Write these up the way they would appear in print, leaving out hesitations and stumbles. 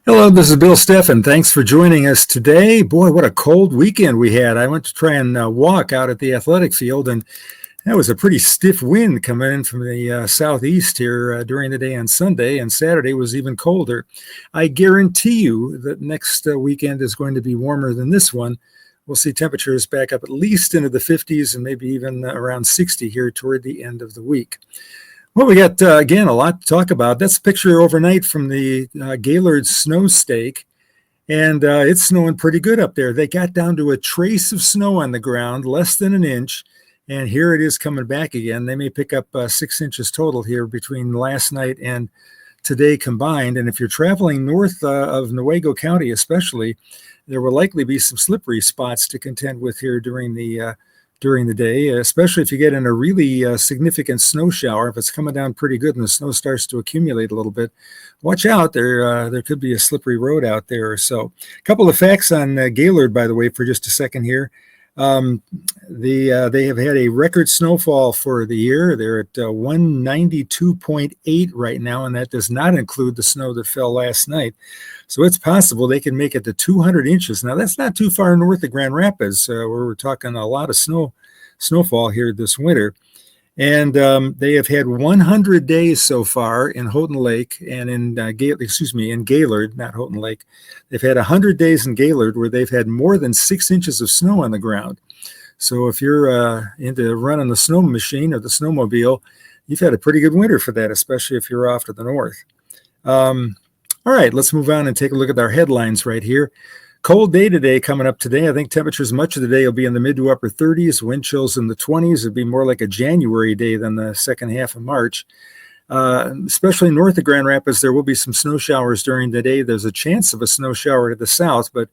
Hello, this is Bill Steffen. Thanks for joining us today. Boy, what a cold weekend we had. I went to try and walk out at the athletic field, and that was a pretty stiff wind coming in from the southeast here during the day on Sunday, and Saturday was even colder. I guarantee you that next weekend is going to be warmer than this one. We'll see temperatures back up at least into the 50s and maybe even around 60 here toward the end of the week. Well, we got, again, a lot to talk about. That's a picture overnight from the Gaylord snow stake, and it's snowing pretty good up there. They got down to a trace of snow on the ground, less than an inch, and here it is coming back again. They may pick up 6 inches total here between last night and today combined, and if you're traveling north of Newaygo County especially, there will likely be some slippery spots to contend with here during the day, especially if you get in a really significant snow shower. If it's coming down pretty good and the snow starts to accumulate a little bit, watch out. There could be a slippery road out there. So a couple of facts on Gaylord, by the way, for just a second here. They have had a record snowfall for the year. They're at 192.8 right now, and that does not include the snow that fell last night. So it's possible they can make it to 200 inches. Now, that's not too far north of Grand Rapids, where we're talking a lot of snowfall here this winter. And they have had 100 days so far in Houghton Lake and in Gaylord, not Houghton Lake. They've had 100 days in Gaylord where they've had more than 6 inches of snow on the ground. So if you're into running the snow machine or the snowmobile, you've had a pretty good winter for that, especially if you're off to the north. All right, let's move on and take a look at our headlines right here. Cold day today coming up today. I think temperatures much of the day will be in the mid to upper 30s, wind chills in the 20s. It'll be more like a January day than the second half of March. Especially north of Grand Rapids, there will be some snow showers during the day. There's a chance of a snow shower to the south, but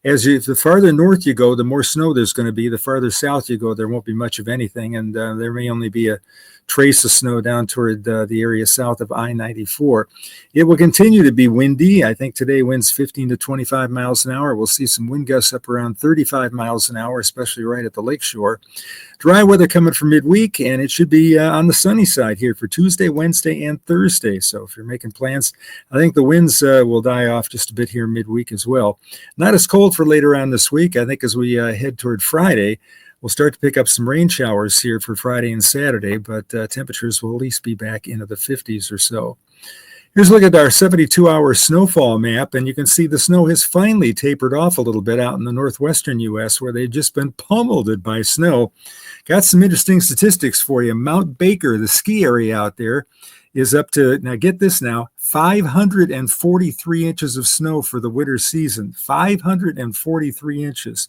the farther north you go, the more snow there's going to be. The farther south you go, there won't be much of anything, and there may only be a trace of snow down toward the area south of I-94. It will continue to be windy. I think today winds 15 to 25 miles an hour. We'll see some wind gusts up around 35 miles an hour, especially right at the lakeshore. Dry weather coming for midweek, and it should be on the sunny side here for Tuesday, Wednesday, and Thursday. So if you're making plans, I think the winds will die off just a bit here midweek as well. Not as cold for later on this week. I think as we head toward Friday, we'll start to pick up some rain showers here for Friday and Saturday, but temperatures will at least be back into the 50s or so. Here's a look at our 72-hour snowfall map, and you can see the snow has finally tapered off a little bit out in the northwestern U.S., where they've just been pummeled by snow. Got some interesting statistics for you. Mount Baker, the ski area out there, is up to, now get this now, 543 inches of snow for the winter season. 543 inches.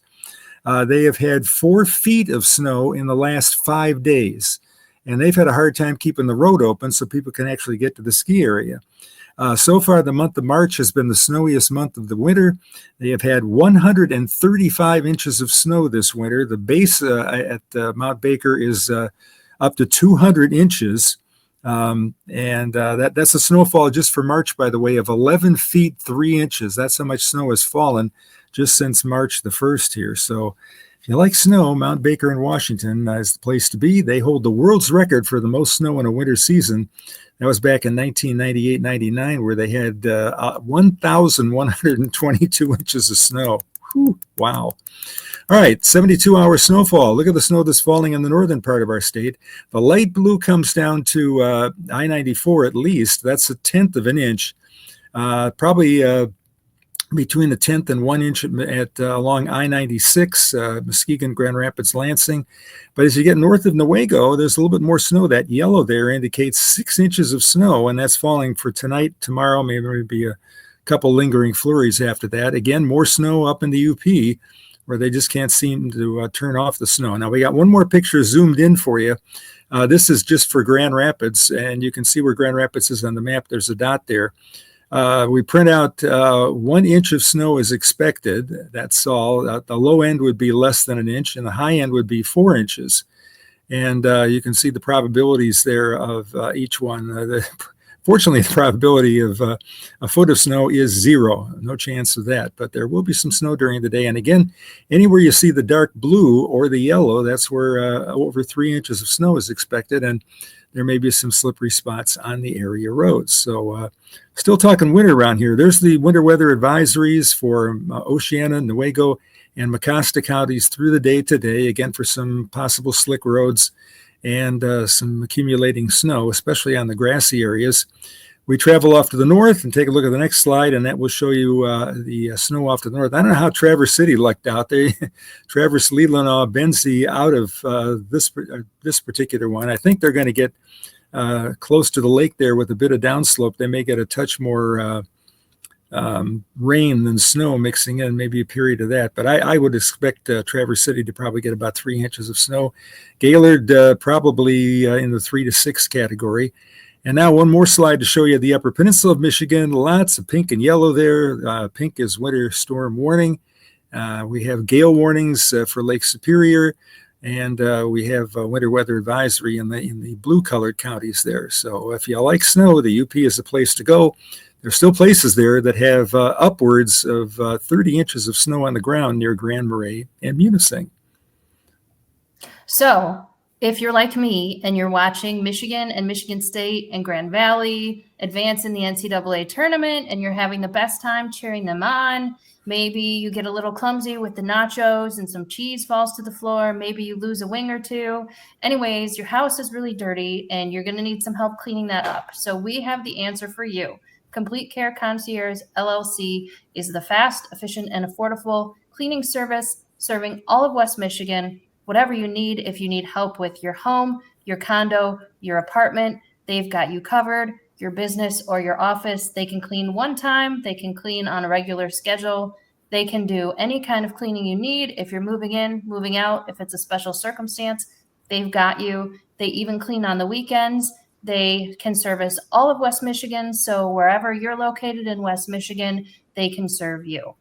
They have had 4 feet of snow in the last 5 days, and they've had a hard time keeping the road open so people can actually get to the ski area. So far, the month of March has been the snowiest month of the winter. They have had 135 inches of snow this winter. The base at Mount Baker is up to 200 inches. That's a snowfall just for March, by the way, of 11 feet 3 inches. That's how much snow has fallen just since March the 1st here. So if you like snow, Mount Baker in Washington is the place to be. They hold the world's record for the most snow in a winter season. That was back in 1998-99, where they had 1,122 inches of snow. Whew, wow. All right, 72-hour snowfall. Look at the snow that's falling in the northern part of our state. The light blue comes down to I-94 at least. That's 1/10 of an inch. Probably between the 1/10 and 1 inch along I-96, Muskegon, Grand Rapids, Lansing. But as you get north of Newaygo, there's a little bit more snow. That yellow there indicates 6 inches of snow, and that's falling for tonight, tomorrow, maybe a couple lingering flurries after that. Again, more snow up in the UP, where they just can't seem to turn off the snow. Now, we got one more picture zoomed in for you. This is just for Grand Rapids, and you can see where Grand Rapids is on the map. There's a dot there. We print out 1 inch of snow is expected. That's all. The low end would be less than an inch, and the high end would be 4 inches. And you can see the probabilities there of each one. Fortunately, the probability of a foot of snow is 0. No chance of that, but there will be some snow during the day. And again, anywhere you see the dark blue or the yellow, that's where over 3 inches of snow is expected. And there may be some slippery spots on the area roads. So still talking winter around here. There's the winter weather advisories for Oceana, Newaygo, and Mecosta counties through the day today, again, for some possible slick roads and some accumulating snow, especially on the grassy areas. We travel off to the north and take a look at the next slide, and that will show you the snow off to the north. I don't know how Traverse City lucked out. Traverse, Leelanau, Benzie out of this particular one. I think they're going to get close to the lake there with a bit of downslope. They may get a touch more rain than snow mixing in, maybe a period of that. But I would expect Traverse City to probably get about 3 inches of snow. Gaylord probably in the 3 to 6 category. And now one more slide to show you the Upper Peninsula of Michigan. Lots of pink and yellow there. Pink is winter storm warning. We have gale warnings for Lake Superior, and we have winter weather advisory in the blue-colored counties there. So if you like snow, the UP is the place to go. There's still places there that have upwards of 30 inches of snow on the ground near Grand Marais and Munising. So if you're like me and you're watching Michigan and Michigan State and Grand Valley advance in the NCAA tournament and you're having the best time cheering them on, maybe you get a little clumsy with the nachos and some cheese falls to the floor. Maybe you lose a wing or two. Anyways, your house is really dirty and you're going to need some help cleaning that up. So we have the answer for you. Complete Care Concierge LLC is the fast, efficient, and affordable cleaning service serving all of West Michigan. Whatever you need, if you need help with your home, your condo, your apartment, they've got you covered. Your business or your office, they can clean one time. They can clean on a regular schedule. They can do any kind of cleaning you need. If you're moving in, moving out, if it's a special circumstance, they've got you. They even clean on the weekends. They can service all of West Michigan. So wherever you're located in West Michigan, they can serve you.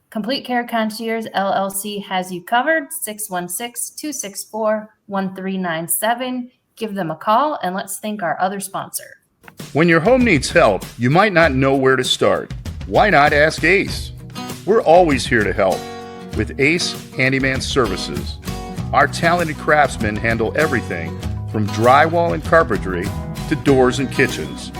Complete Care Concierge LLC has you covered. 616-264-1397. Give them a call, and let's thank our other sponsor. When your home needs help, you might not know where to start. Why not ask Ace? We're always here to help with Ace Handyman Services. Our talented craftsmen handle everything from drywall and carpentry to doors and kitchens.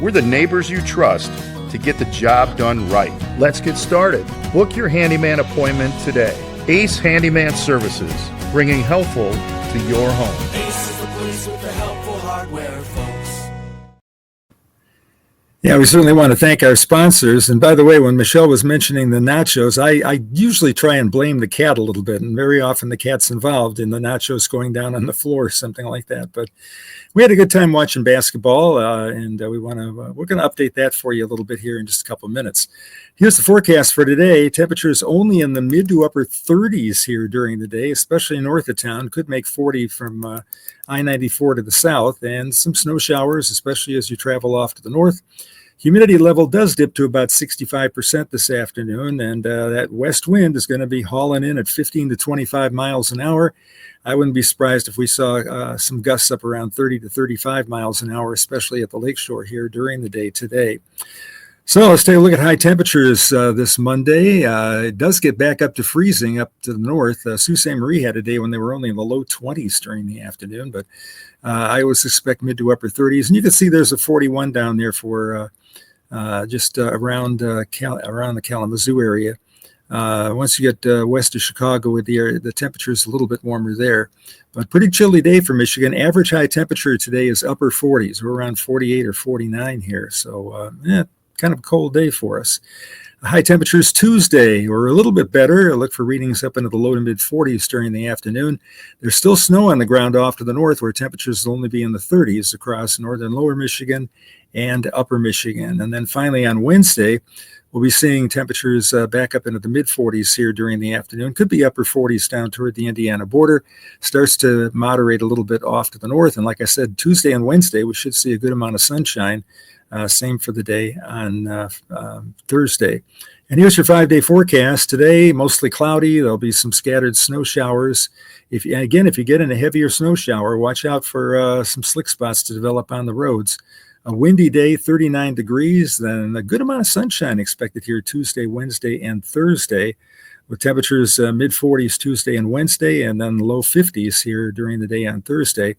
We're the neighbors you trust to get the job done right. Let's get started. Book your handyman appointment today. Ace Handyman Services, bringing helpful to your home. Ace is the place with the helpful hardware, folks. Yeah, we certainly want to thank our sponsors. And by the way, when Michelle was mentioning the nachos, I usually try and blame the cat a little bit. And very often the cat's involved in the nachos going down on the floor, something like that. But we had a good time watching basketball, and we're going to update that for you a little bit here in just a couple of minutes. Here's the forecast for today. Temperatures only in the mid to upper 30s here during the day, especially north of town. Could make 40 from I-94 to the south, and some snow showers, especially as you travel off to the north. Humidity level does dip to about 65% this afternoon, and that west wind is going to be hauling in at 15 to 25 miles an hour. I wouldn't be surprised if we saw some gusts up around 30 to 35 miles an hour, especially at the lakeshore here during the day today. So let's take a look at high temperatures this Monday. It does get back up to freezing up to the north. Sault Ste. Marie had a day when they were only in the low 20s during the afternoon, but I always expect mid to upper 30s. And you can see there's a 41 down there for just around the Kalamazoo area. Once you get west of Chicago, with the temperature is a little bit warmer there. But pretty chilly day for Michigan. Average high temperature today is upper 40s. We're around 48 or 49 here. So, kind of a cold day for us. High temperatures Tuesday were a little bit better. I look for readings up into the low to mid 40s during the afternoon. There's still snow on the ground off to the north, where temperatures will only be in the 30s across northern lower Michigan and upper Michigan. And then finally on Wednesday, we'll be seeing temperatures back up into the mid 40s here during the afternoon. Could be upper 40s down toward the Indiana border. Starts to moderate a little bit off to the north. And like I said, Tuesday and Wednesday, we should see a good amount of sunshine. Same for the day on Thursday. And here's your 5-day forecast. Today, mostly cloudy. There'll be some scattered snow showers. If you get in a heavier snow shower, watch out for some slick spots to develop on the roads. A windy day, 39 degrees, then a good amount of sunshine expected here Tuesday, Wednesday, and Thursday. with temperatures mid 40s Tuesday and Wednesday, and then low 50s here during the day on Thursday.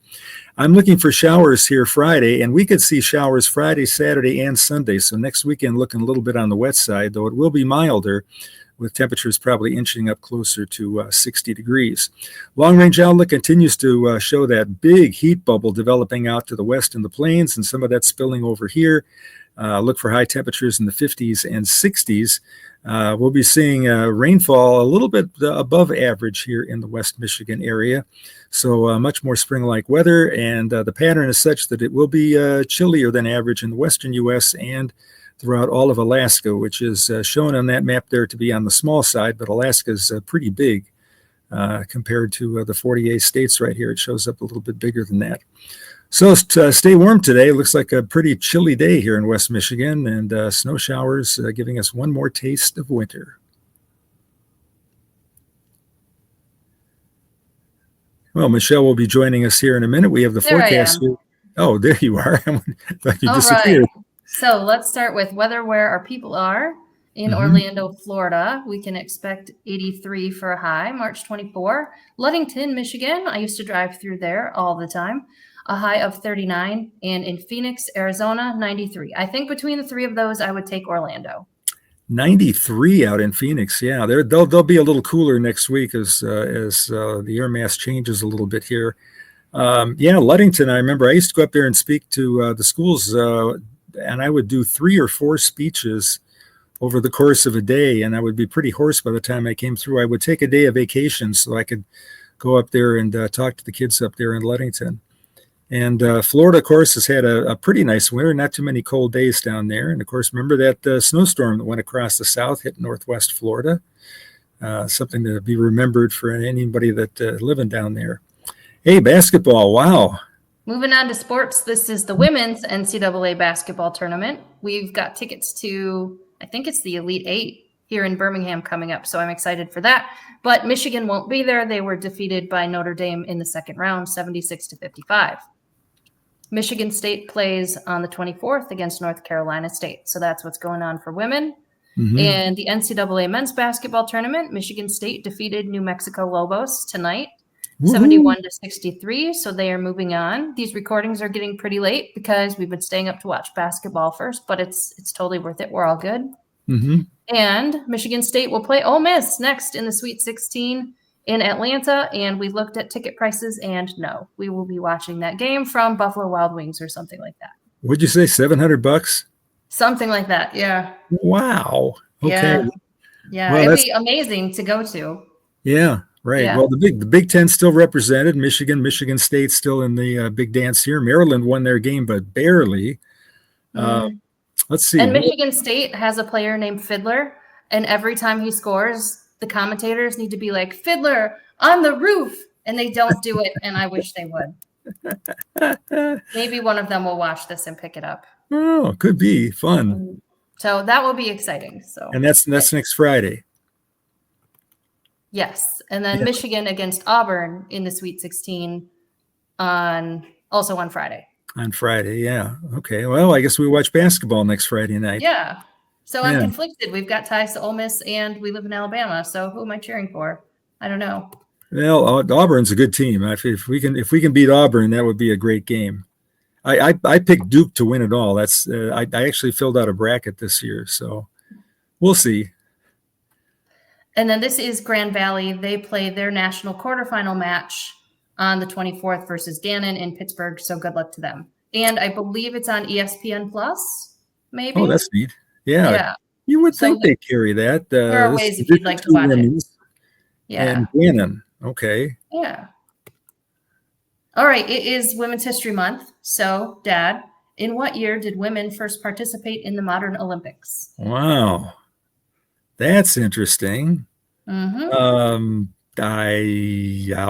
I'm looking for showers here Friday, and we could see showers Friday, Saturday, and Sunday. So next weekend looking a little bit on the wet side, though it will be milder, with temperatures probably inching up closer to 60 degrees. Long-range outlook continues to show that big heat bubble developing out to the west in the plains, and some of that spilling over here. Look for high temperatures in the 50s and 60s. We'll be seeing rainfall a little bit above average here in the West Michigan area. So much more spring-like weather, and the pattern is such that it will be chillier than average in the western U.S. and throughout all of Alaska, which is shown on that map there to be on the small side, but Alaska is pretty big compared to the 48 states right here. It shows up a little bit bigger than that. So stay warm today. Looks like a pretty chilly day here in West Michigan, and snow showers giving us one more taste of winter. Well, Michelle will be joining us here in a minute. We have the forecast here. Oh, there you are. Thought you disappeared. Right. So let's start with weather where our people are. In Orlando, Florida, we can expect 83 for a high, March 24. Ludington, Michigan, I used to drive through there all the time, a high of 39. And in Phoenix, Arizona, 93. I think between the three of those, I would take Orlando. 93 out in Phoenix. Yeah, they'll be a little cooler next week as the air mass changes a little bit here. Yeah, Ludington, I remember I used to go up there and speak to the schools, and I would do 3 or 4 speeches over the course of a day, and I would be pretty hoarse by the time I came through. I would take a day of vacation so I could go up there and talk to the kids up there in Ludington. And Florida, of course, has had a pretty nice winter, not too many cold days down there. And, of course, remember that snowstorm that went across the south, hit northwest Florida. Something to be remembered for anybody that living down there. Hey, basketball, wow. Moving on to sports, this is the women's NCAA basketball tournament. We've got tickets to, I think it's the Elite Eight here in Birmingham coming up, so I'm excited for that. But Michigan won't be there. They were defeated by Notre Dame in the second round, 76-55. Michigan State plays on the 24th against North Carolina State. So that's what's going on for women. And the NCAA men's basketball tournament, Michigan State defeated New Mexico Lobos tonight, 71-63. So they are moving on. These recordings are getting pretty late because we've been staying up to watch basketball first, but it's totally worth it. We're all good. And Michigan State will play Ole Miss next in the Sweet 16 in Atlanta. And we looked at ticket prices, and no, we will be watching that game from Buffalo Wild Wings or something like that. What'd you say, $700? Something like that, yeah. Wow. Okay. Yeah, well, it'd be amazing to go to. Yeah, right. Yeah. Well, the Big Ten still represented. Michigan State still in the big dance here. Maryland won their game, but barely. Let's see. And Michigan State has a player named Fiddler, and every time he scores, the commentators need to be like, Fiddler on the roof, and they don't do it, and I wish they would. Maybe one of them will watch this and pick it up. Oh, could be fun. So that will be exciting. So, and that's next Friday. Yes, and then Michigan against Auburn in the Sweet 16 also on Friday. On Friday, yeah. Okay. Well, I guess we watch basketball next Friday night. Yeah. So I'm conflicted. We've got ties to Ole Miss, and we live in Alabama. So who am I cheering for? I don't know. Well, Auburn's a good team. If we can beat Auburn, that would be a great game. I picked Duke to win it all. That's I actually filled out a bracket this year, so we'll see. And then this is Grand Valley. They play their national quarterfinal match on the 24th versus Gannon in Pittsburgh. So good luck to them. And I believe it's on ESPN Plus, maybe. Oh, that's neat. Yeah. You would think they carry that. There are ways if you'd like to watch it. Yeah. And Gannon. Okay. Yeah. All right. It is Women's History Month. So, Dad, in what year did women first participate in the modern Olympics? Wow. That's interesting. I'll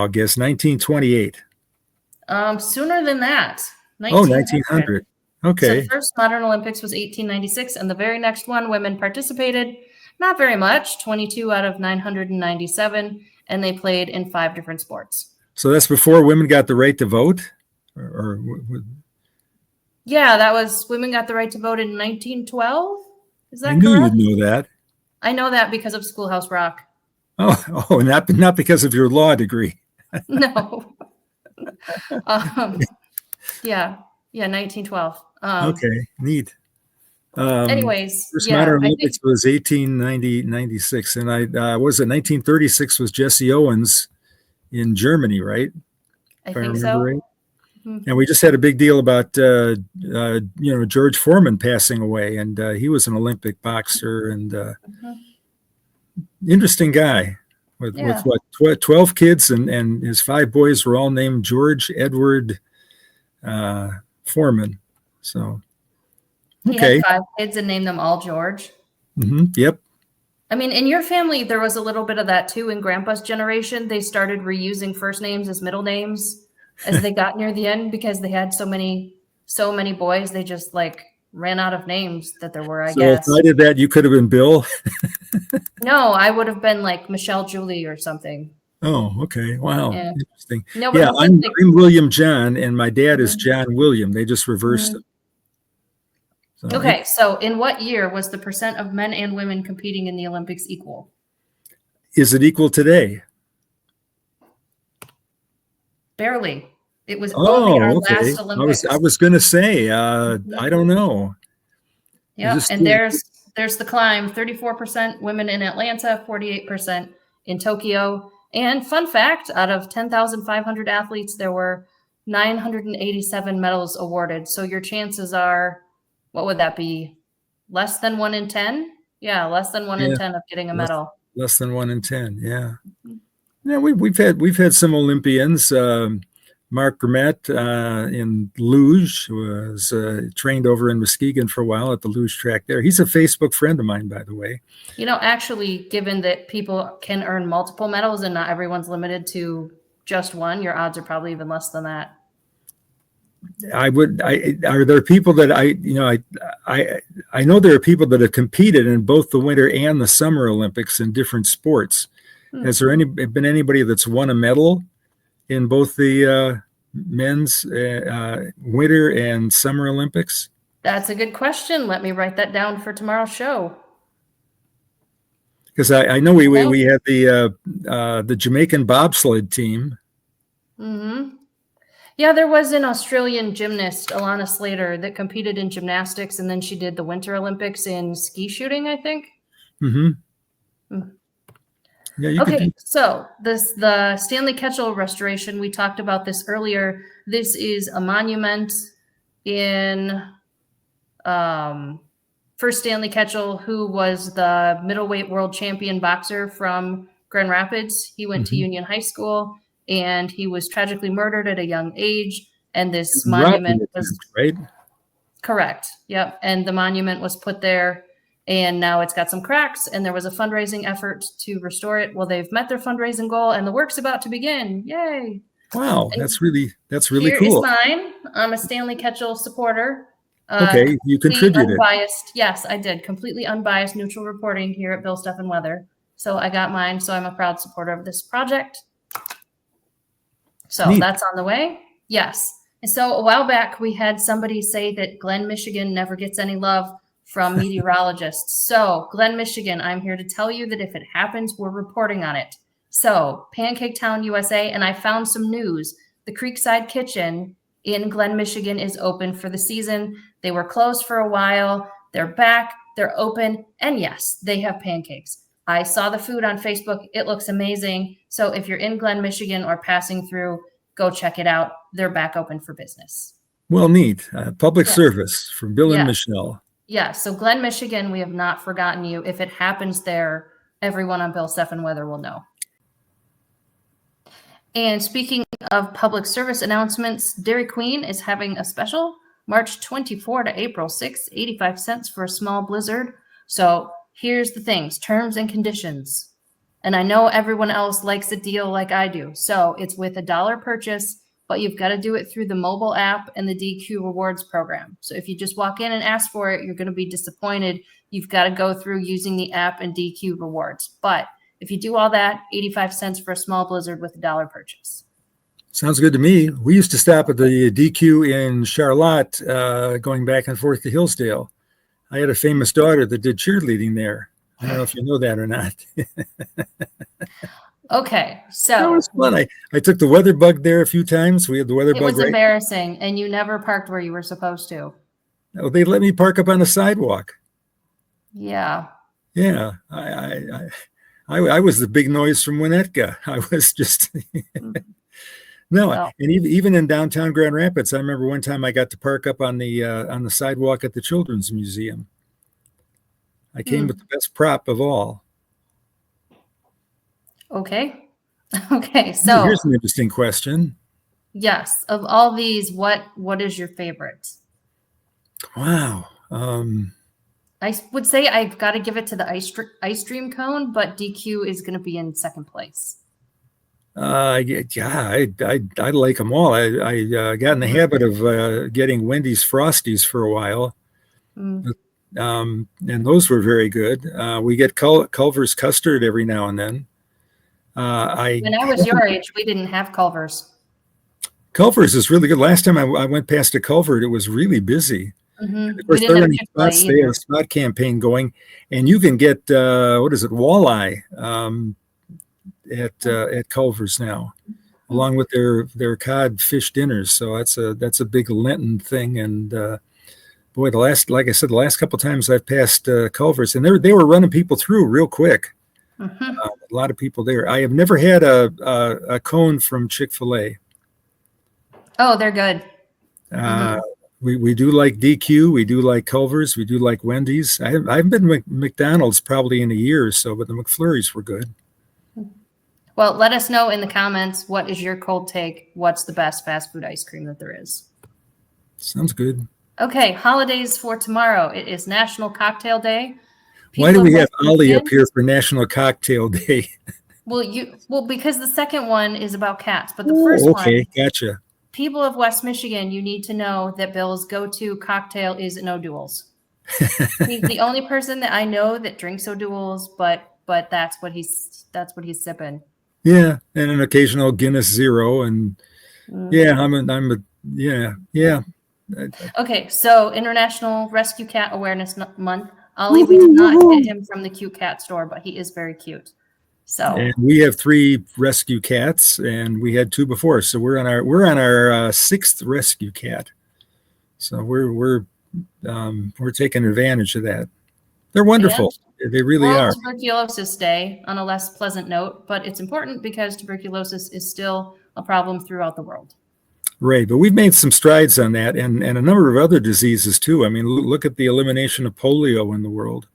guess 1928. Sooner than that. 1900. Okay. So the first modern Olympics was 1896, and the very next one, women participated. Not very much, 22 out of 997, and they played in 5 different sports. So that's before women got the right to vote? Yeah, that was women got the right to vote in 1912. Is that correct? I knew you'd know that. I know that because of Schoolhouse Rock. Oh, not because of your law degree. No. Yeah, 1912. Okay, neat. Anyways, First yeah, modern I think Olympics was 1896, and was it 1936 was Jesse Owens in Germany, right? I If I think remember so. right. Mhm. And we just had a big deal about George Foreman passing away, and he was an Olympic boxer and Mhm. interesting guy with Yeah. what 12 kids, and his 5 boys were all named George Edward Foreman. So He had okay, 5 kids and named them all George. yep. I mean, in your family, there was a little bit of that too. In Grandpa's generation, they started reusing first names as middle names as they got near the end because they had so many boys. They just like ran out of names that there were, I So if guess. I did that, you could have been Bill. No, I would have been like Michelle Julie or something. Oh, okay. Wow. Yeah. Interesting. No, but Yeah, the thing, like, I'm William John, and my dad is Mhm. John William. They just reversed Mhm. it. So Okay, so in what year was the percent of men and women competing in the Olympics equal? is it equal today? Barely. It was only our Oh, okay. last I was Olympics. gonna say, Mhm. I don't know. Is Yep, this and there's the climb. 34% women in Atlanta, 48% in Tokyo. And fun fact, out of 10,500 athletes, there were 987 medals awarded. So your chances are, what would that be? Less than 1 in 10? Yeah, less than 1 in Yeah, 10 of getting a less, medal. less than 1 in 10. Yeah. Yeah, we've had some Olympians. Mark Grimet in luge was trained over in Muskegon for a while at the luge track there. He's a Facebook friend of mine, by the way. You know, actually, given that people can earn multiple medals and not everyone's limited to just one, your odds are probably even less than that. Are there people that I know there are people that have competed in both the winter and the summer Olympics in different sports. Hmm. Has there been anybody that's won a medal in both the men's winter and summer Olympics? That's a good question. Let me write that down for tomorrow's show. Because I know we had the Jamaican bobsled team. Mm-hmm. Yeah, there was an Australian gymnast, Alana Slater, that competed in gymnastics, and then she did the Winter Olympics in ski shooting, I think. Mm-hmm. Yeah, you Okay, could. so the Stanley Ketchel restoration, we talked about this earlier. This is a monument in for Stanley Ketchel, who was the middleweight world champion boxer from Grand Rapids. He went to Union High School, and he was tragically murdered at a young age. And this monument was right. Correct. Yep. And the monument was put there, and now it's got some cracks. And there was a fundraising effort to restore it. Well, they've met their fundraising goal, and the work's about to begin. Yay! Wow, And that's really Here cool. is mine. I'm a Stanley Ketchel supporter. Okay, you contributed. Unbiased. Yes, I did. Completely unbiased, neutral reporting here at Bill, Steffen Weather. So I got mine. So I'm a proud supporter of this project. So Neat. That's on the way. Yes. And so a while back, we had somebody say that Glen, Michigan never gets any love from meteorologists. So Glen, Michigan, I'm here to tell you that if it happens, we're reporting on it. So Pancake Town, USA, and I found some news. The Creekside Kitchen in Glen, Michigan is open for the season. They were closed for a while. They're back. They're open. And yes, they have pancakes. I saw the food on Facebook. It looks amazing. So if you're in Glen, Michigan or passing through, go check it out. They're back open for business. Well, neat. Public Yeah. service from Bill Yeah. and Michelle. Yeah. So Glen, Michigan, we have not forgotten you. If it happens there, everyone on Bill, Steffen Weather will know. And speaking of public service announcements, Dairy Queen is having a special March 24 to April 6, 85 cents for a small blizzard. So here's the things, terms and conditions. And I know everyone else likes a deal like I do. So it's with $1 purchase, but you've got to do it through the mobile app and the DQ rewards program. So if you just walk in and ask for it, you're going to be disappointed. You've got to go through using the app and DQ rewards. But if you do all that, 85 cents for a small blizzard with $1 purchase. Sounds good to me. We used to stop at the DQ in Charlotte, going back and forth to Hillsdale. I had a famous daughter that did cheerleading there. I don't know if you know that or not. Okay, That so was fun. I took the weather bug there a few times. We had the weather it bug was right. embarrassing, and you never parked where you were supposed to. Oh, they let me park up on the sidewalk. Yeah. Yeah, I was the big noise from Winnetka. I was just no, Well, and even in downtown Grand Rapids, I remember one time I got to park up on the sidewalk at the Children's Museum. I came with the best prop of all. okay. Okay, so Here's an interesting question. yes, of all these, what is your favorite? Wow. I would say I've got to give it to the ice cream cone, but DQ is going to be in second place. Yeah, I like them all. I got in the habit of getting Wendy's Frosties for a while, Mm. and those were very good. We get Culver's custard every now and then. When I was your age, we didn't have Culver's. Culver's is really good. Last time I went past a Culver, it was really busy. Mm-hmm. Of course, We they're didn't have running Chick-fil-A spots. They have either. a spot campaign going, and you can get what is it, walleye at Culver's now, along with their cod fish dinners. So that's a big Lenten thing. And boy, like I said, the last couple of times I've passed Culver's, and they were running people through real quick. Mhm. A lot of people there. I have never had a cone from Chick-fil-A. Oh, they're good. We do like DQ, we do like Culver's, we do like Wendy's. I haven't been to McDonald's probably in a year or so, but the McFlurries were good. Well, let us know in the comments, what is your cold take? What's the best fast food ice cream that there is? Sounds good. Okay, holidays for tomorrow. It is National Cocktail Day. Why do People we of have West Ollie up Michigan- here for National Cocktail Day? Well, because the second one is about cats, but the Oh, first okay, one, gotcha. people of West Michigan, you need to know that Bill's go-to cocktail is no duels. He's the only person that I know that drinks O'Doul's, but that's what he's sipping. Yeah, and an occasional Guinness Zero, and yeah, yeah. Okay, so International Rescue Cat Awareness Month. Ollie, we did not get him from the cute cat store, but he is very cute. So And we have 3 rescue cats, and we had 2 before, so we're on our 6th rescue cat. So we're taking advantage of that. They're wonderful. They really World are. Tuberculosis Day on a less pleasant note, but it's important because tuberculosis is still a problem throughout the world. Right, but we've made some strides on that, and a number of other diseases too. I mean, look at the elimination of polio in the world,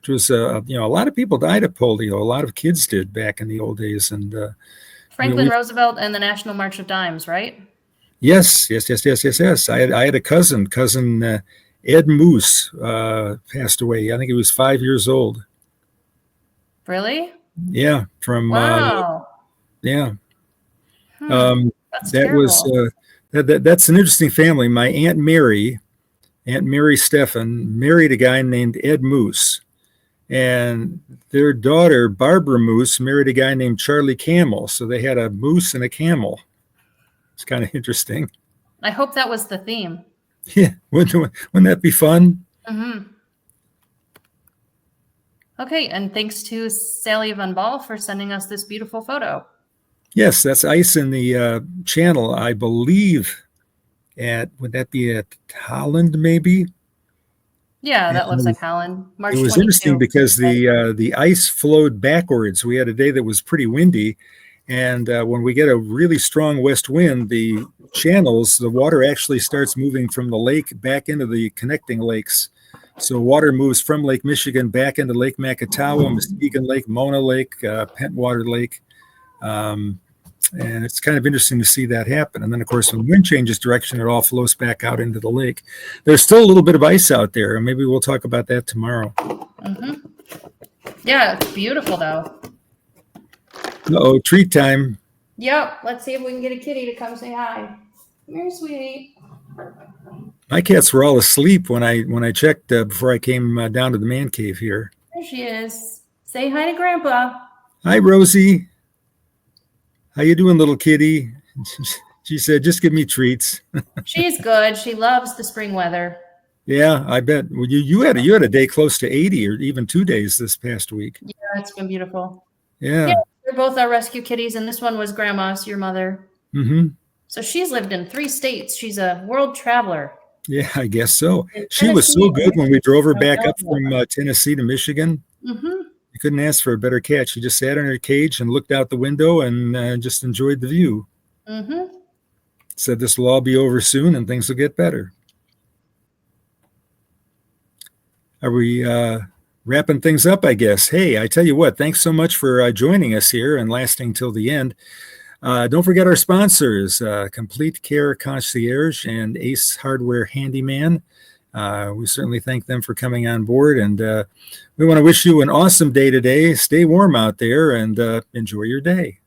which was a lot of people died of polio. A lot of kids did back in the old days, and Franklin Roosevelt and the National March of Dimes, right? yes. I had a cousin Ed Moose passed away. I think he was 5 years old. Really? Yeah, from Wow. yeah. That's That terrible. was that's an interesting family. My Aunt Mary Steffen, married a guy named Ed Moose, and their daughter Barbara Moose married a guy named Charlie Camel. So they had a moose and a camel. It's kind of interesting. I hope that was the theme. Yeah, wouldn't that be fun? Mm-hmm. Okay, and thanks to Sally Van Ball for sending us this beautiful photo. Yes, that's ice in the channel, I believe. Would that be at Holland, maybe? Yeah, that looks And like Holland. March it was 22. interesting because the ice flowed backwards. We had a day that was pretty windy, and when we get a really strong west wind, the channels, the water actually starts moving from the lake back into the connecting lakes. So water moves from Lake Michigan back into Lake Macatawa, Muskegon Lake, Mona Lake, Pentwater Lake. And it's kind of interesting to see that happen. And then, of course, when the wind changes direction, it all flows back out into the lake. There's still a little bit of ice out there, and maybe we'll talk about that tomorrow. Mm-hmm. Yeah, it's beautiful, though. Uh-oh, treat time. Yep, let's see if we can get a kitty to come say hi. Come here, sweetie. My cats were all asleep when I checked before I came down to the man cave here. There she is. Say hi to Grandpa. Hi, Rosie. How you doing, little kitty? She said, just give me treats. She's good. She loves the spring weather. Yeah, I bet. Well, you had a day close to 80 or even 2 days this past week. Yeah, it's been beautiful. Yeah. Yeah, they're both our rescue kitties, and this one was Grandma's, your mother. Mm-hmm. So she's lived in 3 states. She's a world traveler. Yeah, I guess so. In She was so Tennessee, good when we drove her back up Philadelphia. from Tennessee to Michigan. Mm-hmm. You couldn't ask for a better cat. She just sat in her cage and looked out the window and just enjoyed the view. Mm-hmm. Said this will all be over soon and things will get better. Are we wrapping things up, I guess? Hey, I tell you what, thanks so much for joining us here and lasting till the end. Don't forget our sponsors, Complete Care Concierge and Ace Hardware Handyman. We certainly thank them for coming on board, and we want to wish you an awesome day today. Stay warm out there and enjoy your day.